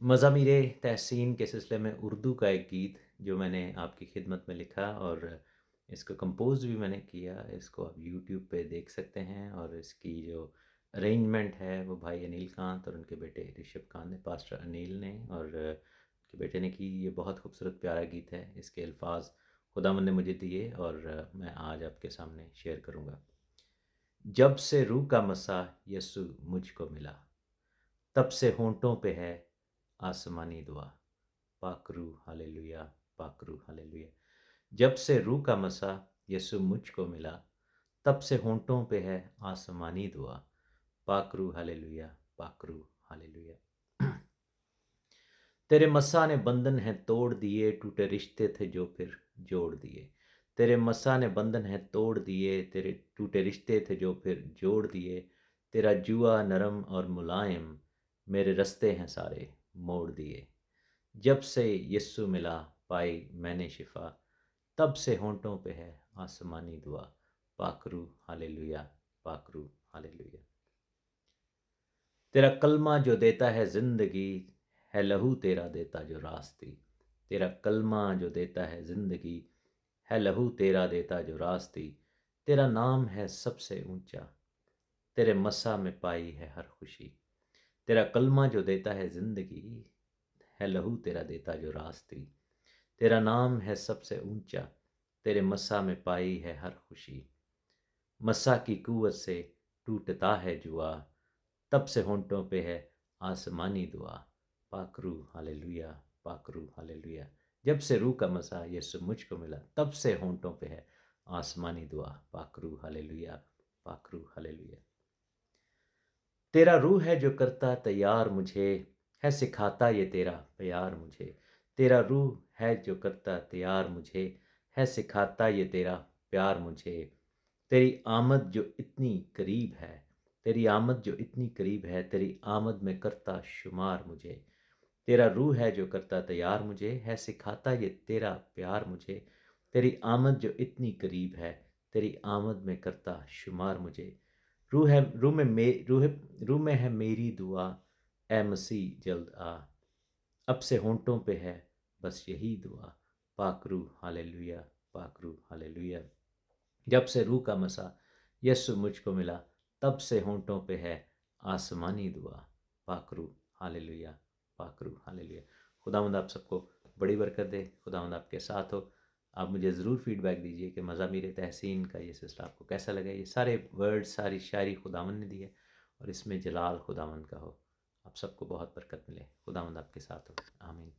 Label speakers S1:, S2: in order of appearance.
S1: मज़ामिर तहसीन के सिलसिले में उर्दू का एक गीत जो मैंने आपकी खिदमत में लिखा और इसको कंपोज़ भी मैंने किया। इसको आप यूट्यूब पे देख सकते हैं और इसकी जो अरेंजमेंट है वो भाई अनिल कांत और उनके बेटे ऋषभ कांत ने, पास्टर अनिल ने और उनके बेटे ने की। ये बहुत खूबसूरत प्यारा गीत है। इसके अल्फाज खुदावंद ने मुझे दिए और मैं आज आपके सामने शेयर करूँगा। जब से रूह का मसा यसु मुझको मिला, तब से होंठों पे है आसमानी दुआ। पाकरू हालेलुया, पाकरू हालेलुया। जब से रूह का मसा यसु मुझको मिला, तब से होंठों पे है आसमानी दुआ। पाकरू हालेलुया, पाकरू हालेलुया। तेरे मसा ने बंधन है तोड़ दिए, टूटे रिश्ते थे जो फिर जोड़ दिए। तेरे मसा ने बंधन है तोड़ दिए, तेरे टूटे रिश्ते थे जो फिर जोड़ दिए। तेरा जुआ नरम और मुलायम, मेरे रास्ते हैं सारे मोड़ दिए। जब से यस्सु मिला, पाई मैंने शिफा, तब से होंठों पे है आसमानी दुआ। पाकरू हालेलुया, पाकरू हालेलुया। तेरा कलमा जो देता है ज़िंदगी, है लहू तेरा देता जो रास्ती। तेरा कलमा जो देता है ज़िंदगी, है लहू तेरा देता जो रास्ती। तेरा नाम है सबसे ऊंचा, तेरे मसा में पाई है हर खुशी। तेरा कलमा जो देता है ज़िंदगी, है लहू तेरा देता जो रास्ती। तेरा नाम है सबसे ऊंचा, तेरे मसा में पाई है हर खुशी। मसा की कुव्वत से टूटता है जुआ, तब से होंठों पे है आसमानी दुआ। पाकरू हालेलुया, पाकरू हालेलुया। जब से रूह का मसा यीशु मुझको मिला, तब से होंठों पे है आसमानी दुआ। पाकरू हालेलुया, पाकरू हालेलुया। तेरा रूह है जो करता तैयार मुझे, है सिखाता ये तेरा प्यार मुझे। तेरा रूह है जो करता तैयार मुझे, है सिखाता ये तेरा प्यार मुझे। तेरी आमद जो इतनी करीब है, तेरी आमद जो इतनी करीब है, तेरी आमद में करता शुमार मुझे। तेरा रूह है जो करता तैयार मुझे, है सिखाता ये तेरा प्यार मुझे। तेरी आमद जो इतनी करीब है, तेरी आमद में करता शुमार मुझे। रूह में है मेरी दुआ, ए मसीह जल्द आ। अब से होंठों पे है बस यही दुआ। पाकरू हालेलुया, पाकरू हालेलुया। जब से रूह का मसा यस्सु मुझको मिला, तब से होंठों पे है आसमानी दुआ। पाकरू हालेलुया, पाकरू हालेलुया। खुदावंद आप सबको बड़ी बरकत दे, खुदावंद आपके साथ हो। आप मुझे ज़रूर फीडबैक दीजिए कि मज़ामिर तहसीन का ये सिलसिला आपको कैसा लगा। ये सारे वर्ड, सारी शायरी खुदावंद ने दी है और इसमें जलाल खुदावंद का हो। आप सबको बहुत बरकत मिले। खुदावंद आपके साथ हो। आमीन।